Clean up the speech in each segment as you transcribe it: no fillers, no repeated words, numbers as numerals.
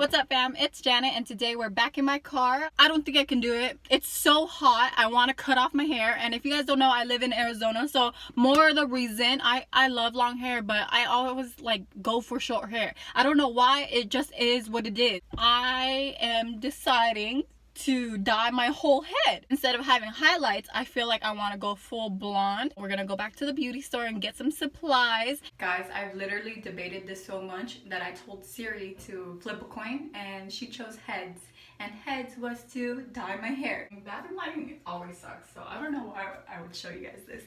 What's up, fam? It's Janet, and today we're back in my car. I don't think I can do it. It's so hot. I want to cut off my hair, and if you guys don't know, I live in Arizona, so more the reason I love long hair, but I always like go for short hair. I don't know why. It just is what it is. I am deciding to dye my whole head. Instead of having highlights, I feel like I want to go full blonde. We're gonna go back to the beauty store and get some supplies. Guys, I've literally debated this so much that I told Siri to flip a coin, and she chose heads. And heads was to dye my hair. Bathroom lighting always sucks, so I don't know why I would show you guys this.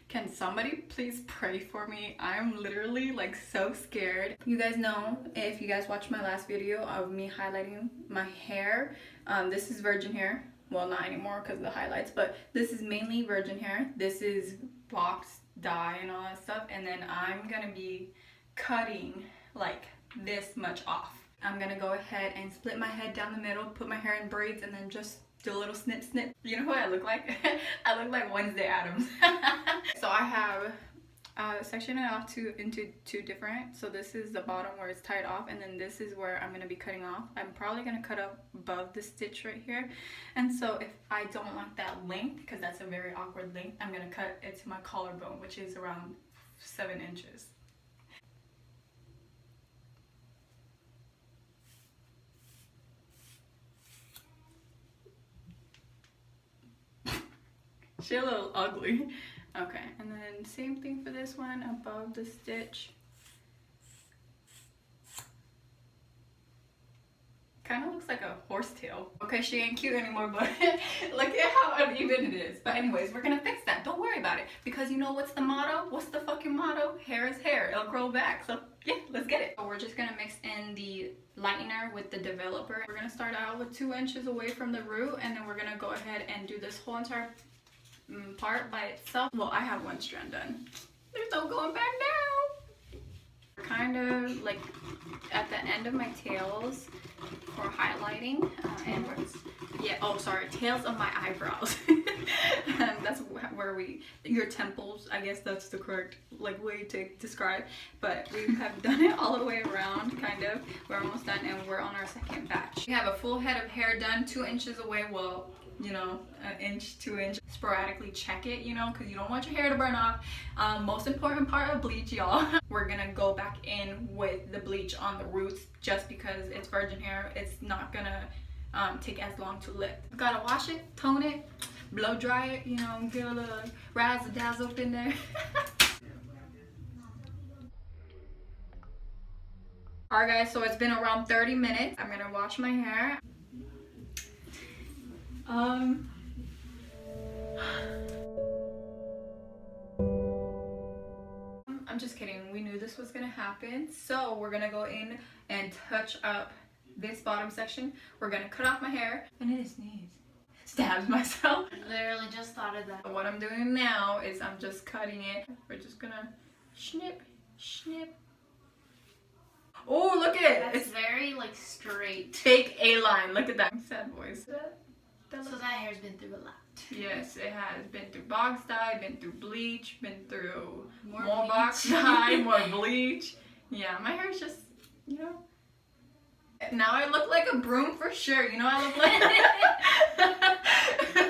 Can somebody please pray for me? I'm literally like so scared. You guys know, if you guys watched my last video of me highlighting my hair, this is virgin hair. Well, not anymore because of the highlights, but this is mainly virgin hair. This is box dye and all that stuff, and then I'm gonna be cutting like this much off. I'm gonna go ahead and split my head down the middle, put my hair in braids, and then just do a little snip snip. You know who I look like? I look like Wednesday Addams. So I have sectioned it off into two different. So this is the bottom where it's tied off, and then this is where I'm gonna be cutting off. I'm probably gonna cut up above the stitch right here. And so if I don't like that length, because that's a very awkward length, I'm gonna cut it to my collarbone, which is around 7 inches. She's a little ugly. Okay, and then same thing for this one, above the stitch. Kind of looks like a horsetail. Okay, she ain't cute anymore, but look at how uneven it is. But anyways, we're gonna fix that. Don't worry about it. Because you know what's the motto? What's the fucking motto? Hair is hair. It'll grow back. So yeah, let's get it. So we're just gonna mix in the lightener with the developer. We're gonna start out with 2 inches away from the root, and then we're gonna go ahead and do this whole entire part by itself. Well, I have one strand done. There's no going back now. Kind of like at the end of my tails for highlighting and yeah, oh sorry, tails of my eyebrows. That's where your temples, I guess that's the correct like way to describe, but we have done it all the way around. Kind of, we're almost done, and we're on our second batch. We have a full head of hair done, 2 inches away. Well, you know, an inch, 2 inch. Sporadically check it, you know, because you don't want your hair to burn off. Most important part of bleach, y'all. We're gonna go back in with the bleach on the roots, just because it's virgin hair. It's not gonna take as long to lift. Gotta wash it, tone it, blow dry it, you know, get a little razzle dazzle up in there. Alright guys, so it's been around 30 minutes. I'm gonna wash my hair. I'm just kidding. We knew this was gonna happen. So we're gonna go in and touch up this bottom section. We're gonna cut off my hair. I need to sneeze. Stabbed myself. Literally just thought of that. What I'm doing now is I'm just cutting it. We're just gonna snip, snip. Oh, look at it. That's very like straight. Fake A-line. Look at that. Sad voice. So that hair's been through a lot. Yes, it has been through box dye, been through bleach, been through more bleach. Box dye, more bleach. Yeah, my hair's just, you know. Now I look like a broom for sure. You know, I look like.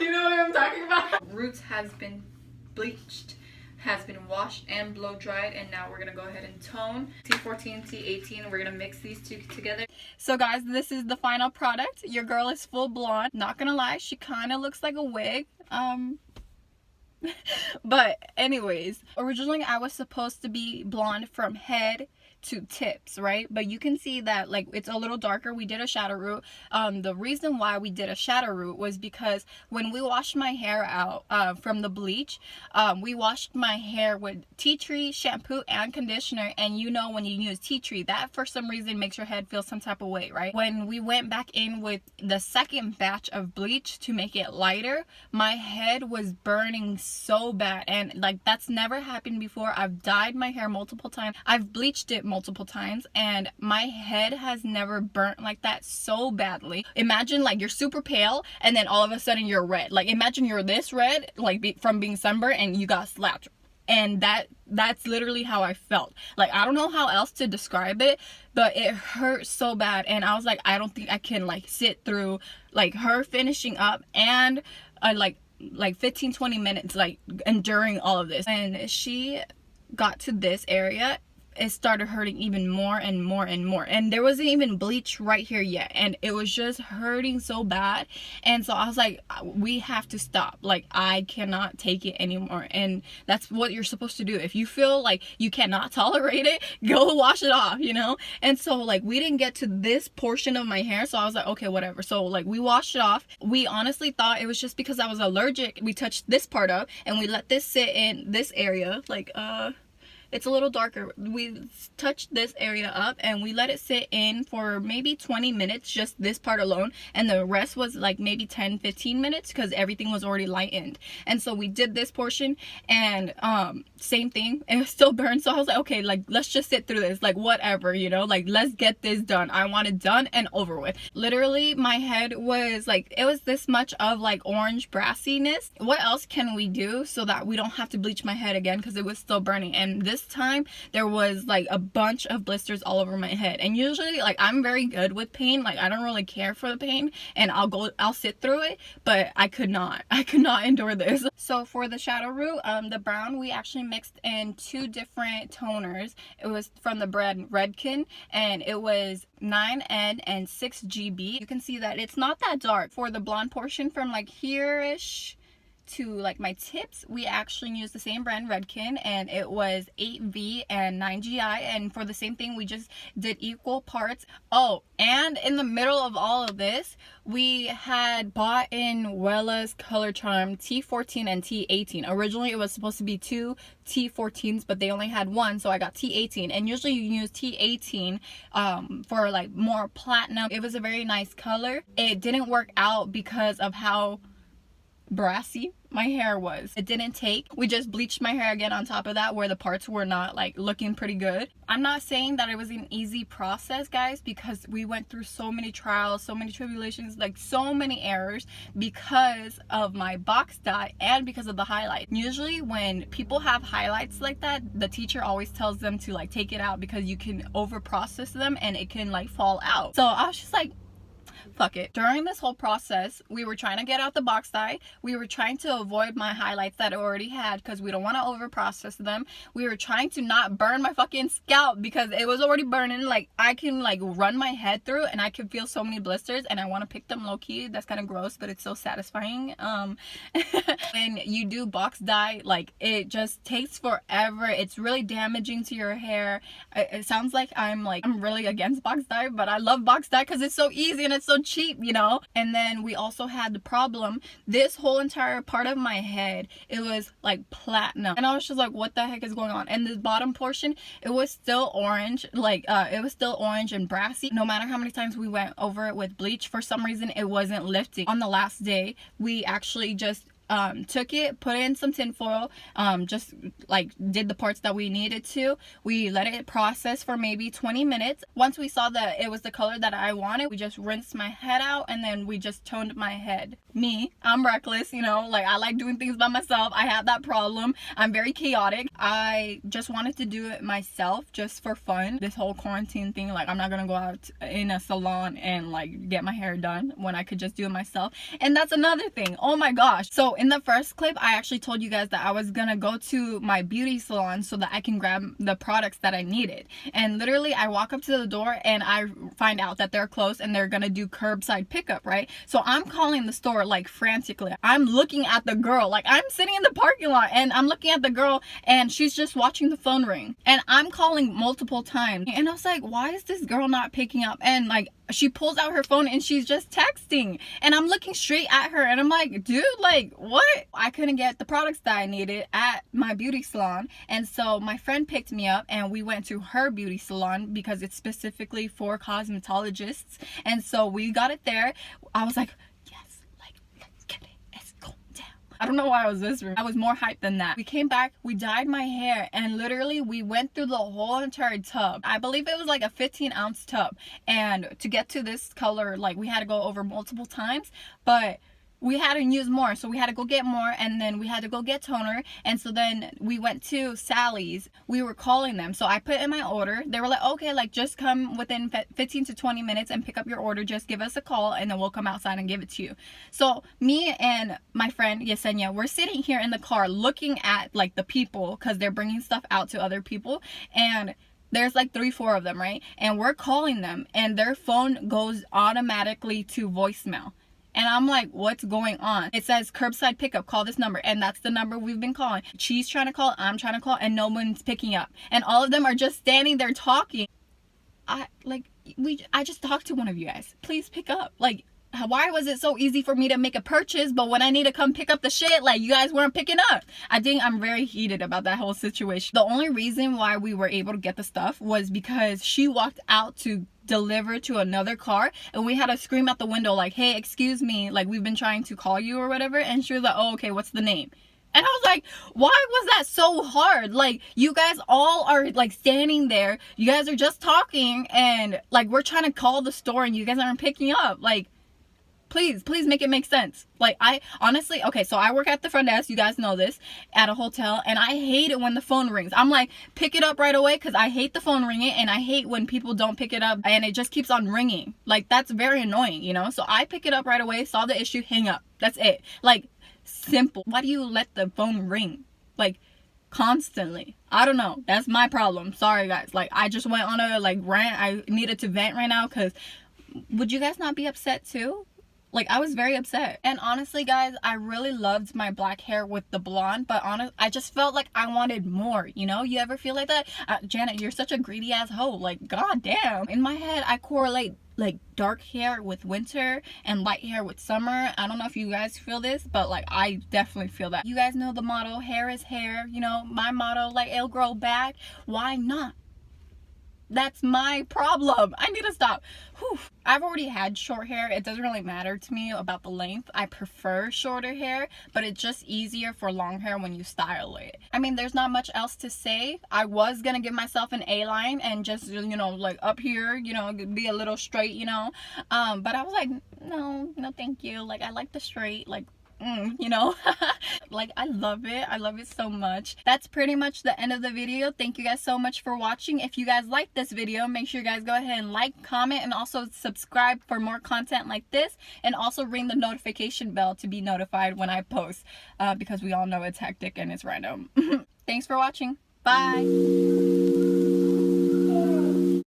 You know what I'm talking about? Roots has been bleached, has been washed and blow dried, and now we're gonna go ahead and tone. T14, T18, we're gonna mix these two together. So guys, this is the final product. Your girl is full blonde. Not gonna lie, she kind of looks like a wig. But anyways, originally I was supposed to be blonde from head to tips, right? But you can see that like it's a little darker. We did a shadow root. The reason why we did a shadow root was because when we washed my hair out from the bleach, we washed my hair with tea tree shampoo and conditioner, and you know when you use tea tree, that for some reason makes your head feel some type of way, right? When we went back in with the second batch of bleach to make it lighter, my head was burning so bad, and like that's never happened before. I've dyed my hair multiple times, I've bleached it multiple times, and my head has never burnt like that so badly. Imagine like you're super pale and then all of a sudden you're red. Like imagine you're this red, like from being sunburned, and you got slapped And that's literally how I felt. Like, I don't know how else to describe it, but it hurt so bad. And I was like, I don't think I can like sit through like her finishing up and like 15-20 minutes like enduring all of this. And she got to this area, it started hurting even more and more and more, and there wasn't even bleach right here yet, and it was just hurting so bad. And so I was like, we have to stop. Like, I cannot take it anymore. And that's what you're supposed to do. If you feel like you cannot tolerate it, go wash it off, you know. And so like, we didn't get to this portion of my hair, so I was like, okay, whatever. So like, we washed it off. We honestly thought it was just because I was allergic. We touched this part up and we let this sit in this area, like it's a little darker. We touched this area up and we let it sit in for maybe 20 minutes, just this part alone. And the rest was like maybe 10-15 minutes because everything was already lightened. And so we did this portion and same thing. It was still burned. So I was like, okay, like, let's just sit through this. Like, whatever, you know, like, let's get this done. I want it done and over with. Literally, my head was like, it was this much of like orange brassiness. What else can we do so that we don't have to bleach my head again? Because it was still burning. And this time there was like a bunch of blisters all over my head. And usually, like, I'm very good with pain. Like, I don't really care for the pain and I'll sit through it, but I could not endure this. So for the shadow root, the brown, we actually mixed in 2 different toners. It was from the brand Redken, and it was 9N and 6GB. You can see that it's not that dark. For the blonde portion from like here-ish to like my tips, we actually used the same brand Redken, and it was 8V and 9GI. And for the same thing, we just did equal parts. Oh, and in the middle of all of this, we had bought in Wella's Color Charm T14 and T18. Originally it was supposed to be 2 T14s, but they only had 1, so I got T18. And usually you use T18 for like more platinum. It was a very nice color. It didn't work out because of how brassy my hair was. It didn't take. We just bleached my hair again on top of that, where the parts were not like looking pretty good. I'm not saying that it was an easy process, guys, because we went through so many trials, so many tribulations, like so many errors because of my box dye and because of the highlight. Usually when people have highlights like that, the teacher always tells them to like take it out because you can over process them and it can like fall out. So I was just like, fuck it. During this whole process, we were trying to get out the box dye. We were trying to avoid my highlights that I already had because we don't want to over process them. We were trying to not burn my fucking scalp because it was already burning. Like, I can like run my head through and I can feel so many blisters and I want to pick them low key. That's kind of gross, but it's so satisfying. When you do box dye, like, it just takes forever. It's really damaging to your hair. It sounds like I'm really against box dye, but I love box dye because it's so easy and it's so cheap, you know. And then we also had the problem, this whole entire part of my head, it was like platinum, and I was just like, what the heck is going on? And this bottom portion, it was still orange, like it was still orange and brassy. No matter how many times we went over it with bleach, for some reason it wasn't lifting. On the last day, we actually just took it, put in some tin foil, just like did the parts that we needed to. We let it process for maybe 20 minutes. Once we saw that it was the color that I wanted, we just rinsed my head out and then we just toned my head. Me, I'm reckless, you know, like, I like doing things by myself. I have that problem. I'm very chaotic. I just wanted to do it myself just for fun. This whole quarantine thing, like, I'm not gonna go out in a salon and like get my hair done when I could just do it myself. And that's another thing. Oh my gosh. So in the first clip, I actually told you guys that I was gonna go to my beauty salon so that I can grab the products that I needed. And literally, I walk up to the door and I find out that they're closed and they're gonna do curbside pickup, right? So I'm calling the store like frantically. I'm looking at the girl, like, I'm sitting in the parking lot and I'm looking at the girl and she's just watching the phone ring. And I'm calling multiple times. And I was like, why is this girl not picking up? And like, she pulls out her phone and she's just texting. And I'm looking straight at her and I'm like, dude, like, what? I couldn't get the products that I needed at my beauty salon. And so my friend picked me up and we went to her beauty salon because it's specifically for cosmetologists. And so we got it there. I was like, yes, like, let's get it. Let's go down. I don't know why I was whispering. I was more hyped than that. We came back, we dyed my hair, and literally we went through the whole entire tub. I believe it was like a 15-ounce tub. And to get to this color, like, we had to go over multiple times, but we had to use more, so we had to go get more, and then we had to go get toner. And so then we went to Sally's. We were calling them, so I put in my order. They were like, okay, like just come within 15 to 20 minutes and pick up your order. Just give us a call and then we'll come outside and give it to you. So me and my friend Yesenia, we're sitting here in the car looking at like the people, because they're bringing stuff out to other people, and there's like 3-4 of them, right? And we're calling them and their phone goes automatically to voicemail. And I'm like, what's going on? It says curbside pickup, call this number. And that's the number we've been calling. She's trying to call, I'm trying to call, and no one's picking up. And all of them are just standing there talking. I just talked to one of you guys. Please pick up. Like, why was it so easy for me to make a purchase, but when I need to come pick up the shit, like, you guys weren't picking up? I think I'm very heated about that whole situation. The only reason why we were able to get the stuff was because she walked out to deliver to another car, and we had to scream out the window like, hey, excuse me, like, we've been trying to call you or whatever. And she was like, oh, okay, what's the name? And I was like, why was that so hard? Like, you guys all are like standing there, you guys are just talking, and like, we're trying to call the store and you guys aren't picking up. Like, please make it make sense. Like, I honestly, okay, so I work at the front desk, you guys know this, at a hotel, and I hate it when the phone rings. I'm like, pick it up right away, because I hate the phone ringing, and I hate when people don't pick it up and it just keeps on ringing. Like, that's very annoying, you know? So I pick it up right away, solve the issue, hang up. That's it. Like, simple. Why do you let the phone ring like constantly? I don't know. That's my problem. Sorry guys. Like, I just went on a like rant. I needed to vent right now, because would you guys not be upset too? Like, I was very upset. And honestly guys, I really loved my black hair with the blonde, but I just felt like I wanted more, you know? You ever feel like that? Janet, you're such a greedy ass hoe. Like, god damn. In my head, I correlate like dark hair with winter and light hair with summer. I don't know if you guys feel this, but like, I definitely feel that. You guys know the motto, hair is hair, you know? My motto, like, it'll grow back. Why not? That's my problem. I need to stop. Whew. I've already had short hair. It doesn't really matter to me about the length. I prefer shorter hair, but it's just easier for long hair when you style it. I mean, there's not much else to say. I was gonna give myself an A-line and just, you know, like up here, you know, be a little straight, you know. But I was like, no, thank you. Like, I like the straight, like, you know. Like, I love it so much. That's pretty much the end of the video. Thank you guys so much for watching. If you guys like this video, make sure you guys go ahead and like, comment, and also subscribe for more content like this, and also ring the notification bell to be notified when I post, because we all know it's hectic and it's random. Thanks for watching. Bye.